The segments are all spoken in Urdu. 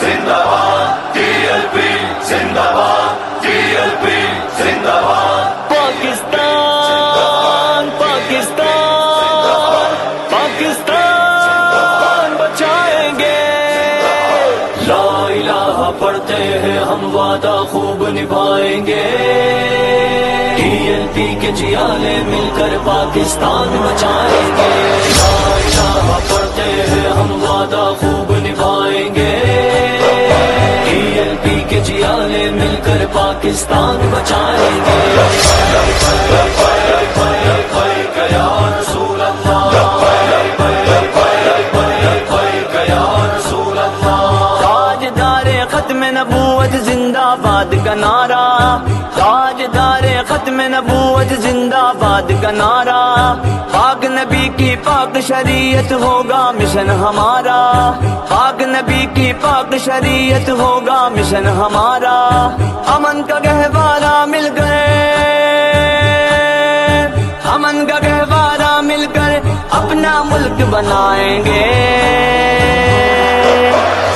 زندہ باد TLP زندہ باد TLP زندہ باد پاکستان پاکستان پاکستان بچائیں گے لا الہ پڑھتے ہیں ہم وعدہ خوب نبھائیں گے TLP کے جیالے مل کر پاکستان بچائیں گے لا الہ پڑھتے ہیں ہم وعدہ خوب نبھائیں گے TLP کے جیالے مل کر پاکستان بچائیں گے یا رسول اللہ یا رسول اللہ تاجدار ختم نبوت زندہ باد کا نعرہ تاجدار ختم نبوت زندہ باد کا نعرہ پاک نبی کی پاک شریعت ہوگا مشن ہمارا پاک نبی کی پاک شریعت ہوگا مشن ہمارا امن کا گہوارہ مل گئے امن کا گہوارہ مل کر اپنا ملک بنائیں گے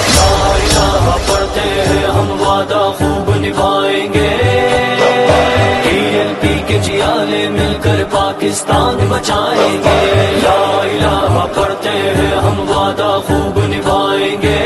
لا الہ پڑھتے ہیں ہم وعدہ خوب نبھائیں گے TLP کے جیالے مل کر پاکستان بچائیں گے لا الہ پڑھتے ہیں ہم وعدہ خوب نبھائیں گے